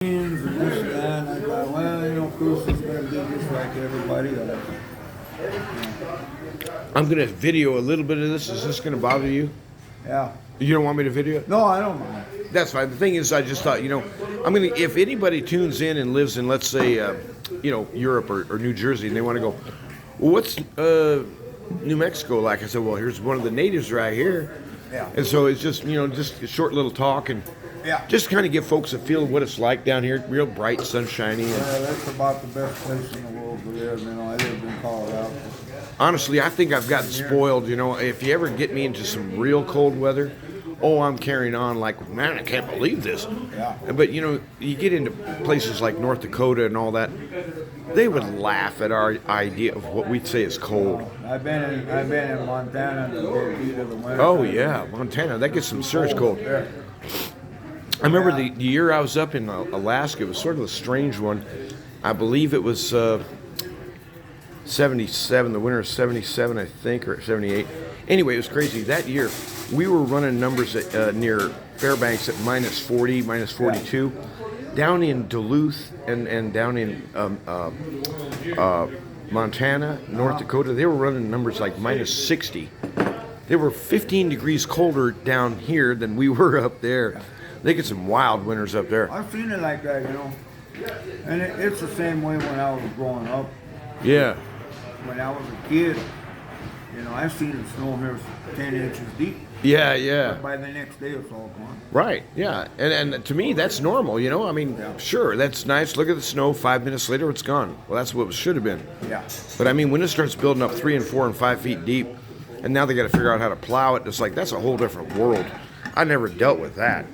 And this and that, and I thought, well, Bruce is going to be just like everybody else. I'm going to video a little bit of this. Is this going to bother you? Yeah. You don't want me to video it? No, I don't mind. That's fine. The thing is, I just thought, I'm going to, if anybody tunes in and lives in, let's say, Europe or New Jersey, and they want to go, well, what's New Mexico like? I said, well, here's one of the natives right here. Yeah. And so it's just, just a short little talk and Yeah. just kind of give folks a feel of what it's like down here. Real bright, sunshiny. And Yeah, that's about the best place in the world to live. I lived in Colorado. honestly, I think I've gotten spoiled. If you ever get me into some real cold weather, I'm carrying on like, man, I can't believe this. Yeah. But, you get into places like North Dakota and all that, they would laugh at our idea of what we'd say is cold. I've been in Montana in the heat of the winter. Oh, yeah, Montana, that gets some serious cold. Yeah. I remember the year I was up in Alaska, it was sort of a strange one. I believe it was 77, the winter of 77, I think, or 78. Anyway, it was crazy. That year, we were running numbers near Fairbanks at minus 40, minus 42. Down in Duluth and down in Montana, North Dakota, they were running numbers like minus 60. They were 15 degrees colder down here than we were up there. They get some wild winters up there. I've seen it like that, And it's the same way when I was growing up. Yeah. When I was a kid, I've seen the snow here 10 inches deep. Yeah, yeah. But by the next day, it's all gone. Right, yeah. And to me, that's normal, Sure, that's nice. Look at the snow. 5 minutes later, it's gone. Well, that's what it should have been. Yeah. But when it starts building up 3 and 4 and 5 feet deep, and now they got to figure out how to plow it, it's like, that's a whole different world. I never dealt with that.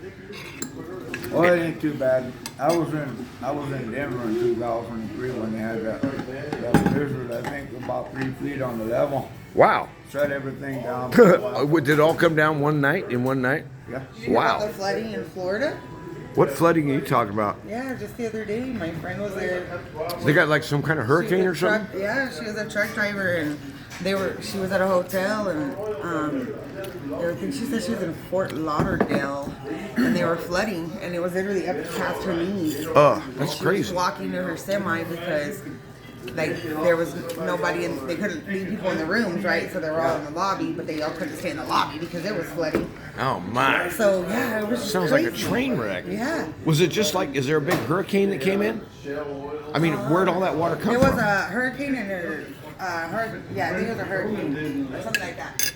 Well, it ain't too bad. I was in Denver in 2003 when they had that blizzard. I think about 3 feet on the level. Wow. Shut everything down. For a while. Did it all come down one night? Yeah. Wow. The flooding in Florida? What flooding are you talking about? Yeah, just the other day, my friend was there. They got like some kind of hurricane or something? Yeah, she was a truck driver, and she was at a hotel, and she said she was in Fort Lauderdale, and they were flooding, and it was literally up past her knees. Oh, that's She crazy. was walking to her semi because there was nobody, and they couldn't leave people in the rooms, right? So they were all in the lobby, but they all couldn't stay in the lobby because it was flooding. Oh my. So yeah, it was just Sounds crazy. like a train wreck. Yeah. Was it just like, is there a big hurricane that came in? Where'd all that water come It from? was a hurricane and I think it was a hurricane or something like that.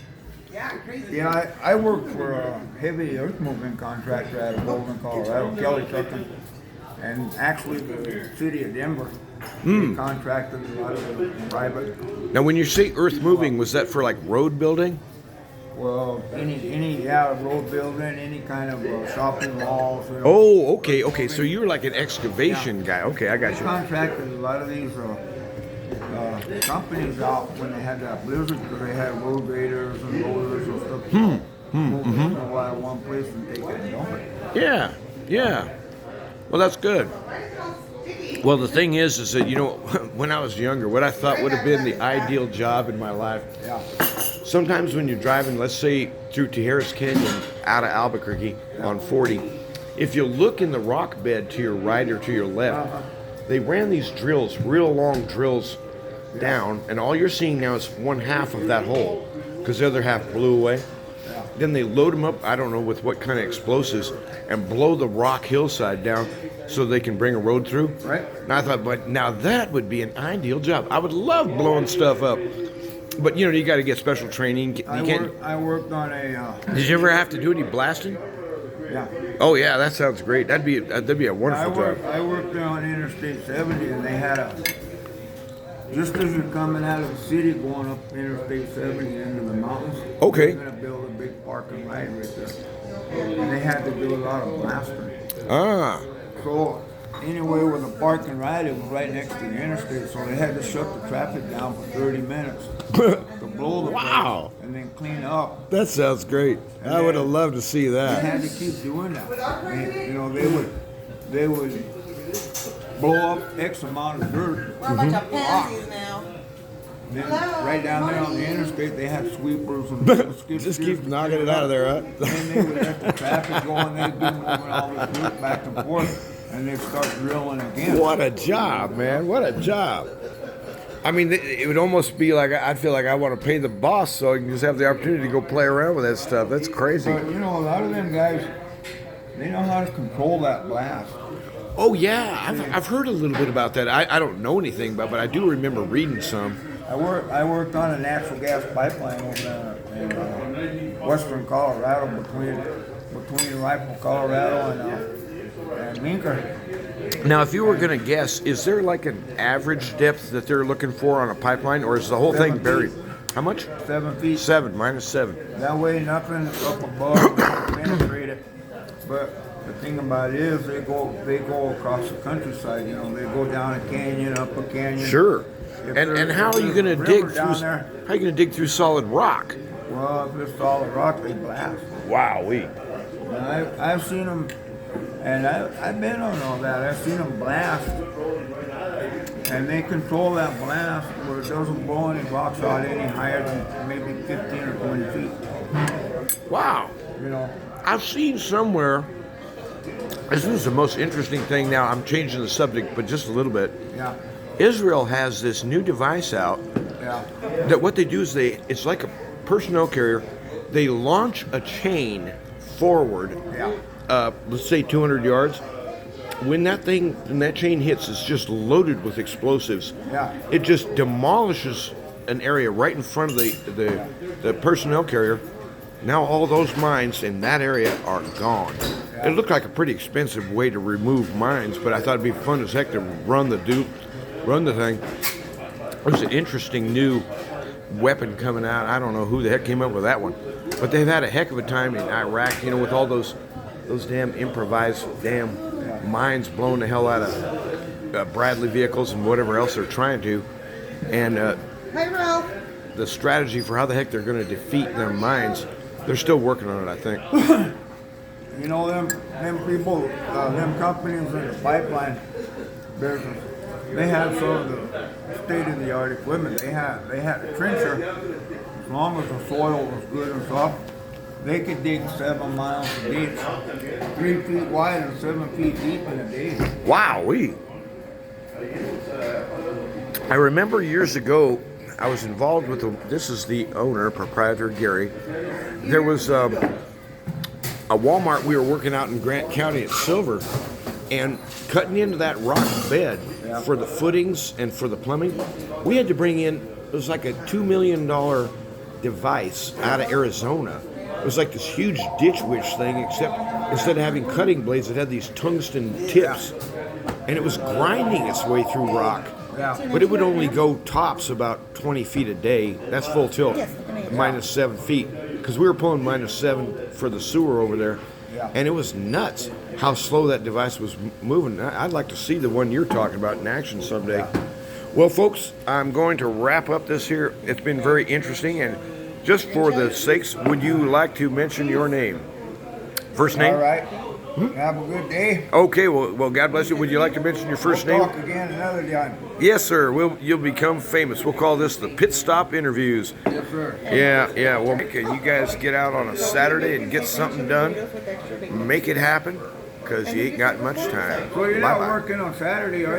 Yeah, crazy. Yeah, I worked for a heavy earth moving contractor out of Golden, Colorado, Kelly Trucking, and actually the city of Denver. They contracted a lot of the private. Now, when you say earth moving, was that for like road building? Well, any road building, any kind of shopping malls. Oh, okay. So you were like an excavation guy. Okay, I got They you. contracted a lot of these companies out when they had that blizzard because they had road graders and loaders and stuff. Moving from one place and take it and dump it. Yeah. Well, that's good. Well, the thing is that, when I was younger, what I thought would have been the ideal job in my life. Yeah. Sometimes when you're driving, let's say through Tijeras Canyon out of Albuquerque on 40, if you look in the rock bed to your right or to your left, they ran these drills, real long drills down, and all you're seeing now is one half of that hole because the other half blew away. Then they load them up, I don't know with what kind of explosives, and blow the rock hillside down so they can bring a road through. Right. And I thought, but now that would be an ideal job. I would love blowing stuff up. But, you got to get special training. You can't. I worked on a. Did you ever have to do any blasting? Yeah. Oh, yeah, that sounds great. That'd be a wonderful job. I worked on Interstate 70, and they had just as you're coming out of the city going up Interstate 70 into the mountains. Okay. They're going to build a big parking ride right there. And they had to do a lot of blasting. Ah. So anyway, with the park and ride, it was right next to the interstate, so they had to shut the traffic down for 30 minutes to blow the Wow. place and then clean up. That sounds great. I would have loved to see They that. had to keep doing that. They would blow up X amount of dirt. We're a bunch of pansies now. Then right down there on the interstate, they had sweepers and skid Just steers keep to knocking clear it out up. of there, huh? And they would let the traffic go and they'd be moving all this dirt back and forth. and they start drilling again. What a job, man! What a job! I mean, it would almost be like I'd feel like I want to pay the boss so I can just have the opportunity to go play around with that stuff. That's crazy. But you know, a lot of them guys, they know how to control that blast. Oh yeah, I've heard a little bit about that. I don't know anything about, but I do remember reading some. I worked on a natural gas pipeline over in western Colorado between Rifle, Colorado, and Minker. Now, if you were going to guess, is there like an average depth that they're looking for on a pipeline, or is the whole thing 7 buried? feet. How much? 7 feet. 7 minus 7. That way, nothing up above will penetrate it. But the thing about it is, they go across the countryside. You know, they go down a canyon, up a canyon. Sure. If And how are you going to dig through? How are you going to dig through solid rock? Well, if it's solid rock, they blast. Wowee. I've seen them, and I've been on all that. I've seen them blast, and they control that blast where it doesn't blow any rocks out any higher than maybe 15 or 20 feet. Wow. You know. I've seen somewhere. This is the most interesting thing. Now I'm changing the subject, but just a little bit. Yeah. Israel has this new device out. Yeah. That what they do is it's like a personnel carrier. They launch a chain forward. Yeah. Let's say 200 yards. When that chain hits, it's just loaded with explosives. Yeah. It just demolishes an area right in front of the personnel carrier. Now all those mines in that area are gone. It looked like a pretty expensive way to remove mines, but I thought it'd be fun as heck to run the thing. It was an interesting new weapon coming out. I don't know who the heck came up with that one, but they've had a heck of a time in Iraq. You know, with all those damn improvised mines blowing the hell out of Bradley vehicles and whatever else they're trying to, and Hi, Ralph. the strategy for how the heck they're going to defeat their mines. They're still working on it, I think. You know, them people, them companies in the pipeline business, they have some of the state-of-the-art equipment. They had a trencher. As long as the soil was good and soft, they could dig 7 miles of ditch, 3 feet wide and 7 feet deep in a day. Wowee! I remember years ago, I was involved with this is the owner, proprietor Gary. There was a Walmart we were working out in Grant County at Silver, and cutting into that rock bed for the footings and for the plumbing, we had to bring in, it was like a $2 million device out of Arizona. It was like this huge ditch witch thing, except instead of having cutting blades, it had these tungsten tips, and it was grinding its way through rock. Yeah. But it would only go tops about 20 feet a day. That's full tilt, minus 7 feet. Because we were pulling minus 7 for the sewer over there. Yeah. And it was nuts how slow that device was moving. I'd like to see the one you're talking about in action someday. Yeah. Well, folks, I'm going to wrap up this here. It's been very interesting. And just for the sakes, would you like to mention your name? First name? All right. Have a good day. Okay, well, God bless you. Would you like to mention your 1st name? We'll talk again another time. Yes, sir. You'll become famous. We'll call this the Pit Stop Interviews. Yes, sir. Yeah. Well, can you guys get out on a Saturday and get something done? Make it happen, because you ain't got much time. So you're not Bye-bye. working on Saturday, are you?